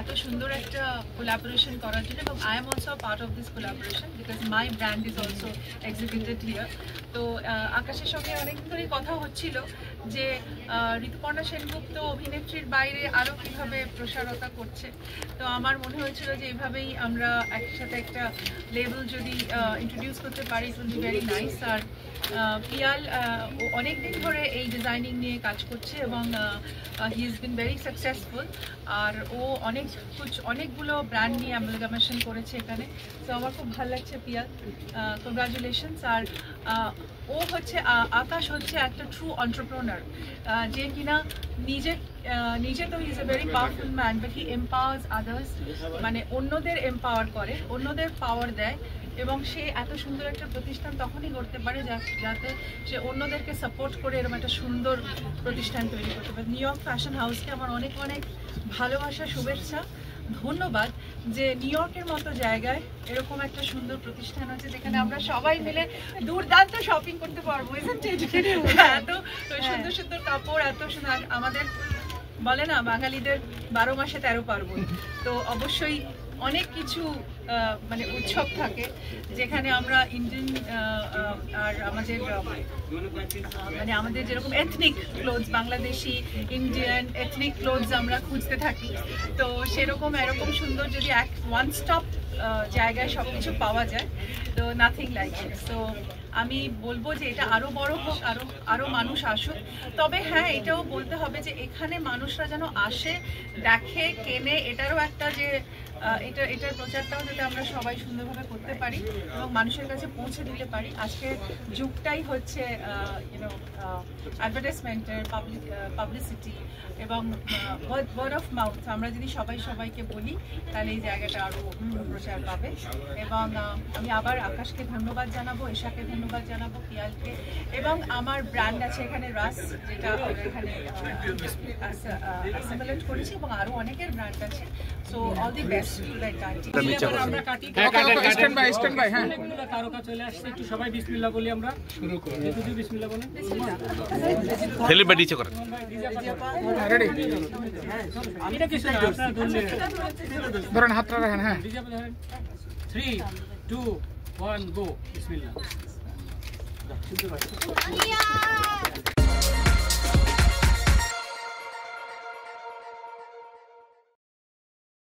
এত সুন্দর একটা কোলাবোরেশন করার জন্য, এবং I am also part of this collaboration because my brand is also executed here. তো আকাশের সঙ্গে অনেকদিন ধরেই কথা হচ্ছিল যে ঋতুপর্ণা সেনগুপ্ত অভিনেত্রীর বাইরে আরও কীভাবে প্রসারতা করছে। তো আমার মনে হয়েছিল যে এইভাবেই আমরা একসাথে একটা লেবেল যদি ইন্ট্রোডিউস করতে পারি, it will be very nice. আর পিয়াল অনেক দিন ধরে এই ডিজাইনিং নিয়ে কাজ করছে এবং he is been very successful. আর ও অনেকগুলো ব্র্যান্ড নিয়ে অ্যামালগামেশন করেছে এখানে। তো আমার খুব ভালো লাগছে পিয়াল, কংগ্রাচুলেশনস। আর ও হচ্ছে আকাশ হচ্ছে একটা ট্রু এন্টারপ্রেনার, যে কিনা নিজে তো he is a very powerful man, but he empowers others, মানে অন্যদের এম্পাওয়ার করে, অন্যদের পাওয়ার দেয়। এবং সে এত সুন্দর একটা প্রতিষ্ঠান তখনই করতে পারে যাতে সে অন্যদেরকে সাপোর্ট করে এরকম একটা সুন্দর প্রতিষ্ঠান তৈরি করতে পারে। নিউ ইয়র্ক ফ্যাশন হাউসকে আমার অনেক অনেক ভালোবাসা, শুভেচ্ছা, ধন্যবাদ যে নিউ ইয়র্কের মতো জায়গায় এরকম একটা সুন্দর প্রতিষ্ঠান আছে যেখানে আমরা সবাই মিলে দুর্দান্ত শপিং করতে পারবো। এত সুন্দর সুন্দর কাপড়, এত সুন্দর, আমাদের বলে না বাঙালিদের 12 মাসে 13 পার্বণ। তো অবশ্যই অনেক কিছু মানে উৎসব থাকে যেখানে আমরা ইন্ডিয়ান আর আমাদের মানে আমাদের যেরকম ethnic clothes, Bangladeshi Indian ethnic clothes আমরা খুঁজতে থাকি। তো সেরকম এরকম সুন্দর যদি ওয়ান স্টপ জায়গায় সব কিছু পাওয়া যায়, তো নাথিং লাইক ইট। তো আমি বলবো যে এটা আরও বড় হোক, আরও মানুষ আসুক। তবে হ্যাঁ, এটাও বলতে হবে যে এখানে মানুষরা যেন আসে, দেখে, কেনে, এটারও একটা যে এটার প্রচারটাও যাতে আমরা সবাই সুন্দরভাবে করতে পারি এবং মানুষের কাছে পৌঁছে দিতে পারি। আজকের যুগটাই হচ্ছে অ্যাডভার্টাইজমেন্টের, পাবলিসিটি এবং ওয়ার্ড অফ মাউথ। আমরা যদি সবাইকে বলি তাহলে এই জায়গাটা আরও প্রচার পাবে। এবং আমি আবার আকাশকে ধন্যবাদ জানাবো, এশাকে ধন্যবাদ জানাবো, পিয়ালকে, এবং আমার ব্র্যান্ড আছে এখানে রাস, যেটা এখানে অ্যাসেম্বলেট করেছি, এবং আরও অনেকের ব্র্যান্ড আছে। So all the best to the entire team. আমরা কাটি স্ট্যান্ড বাই হ্যাঁ, তারকা চলে আসছে, একটু সবাই বিসমিল্লাহ বলি, আমরা শুরু করি। যদি বিসমিল্লাহ বলেন, সেলিব্রিটি করে রেডি, এটা কি শুনে আপনারা ধরেন হাতটা রাখেন। হ্যাঁ, 3 2 1 গো। বিসমিল্লাহ।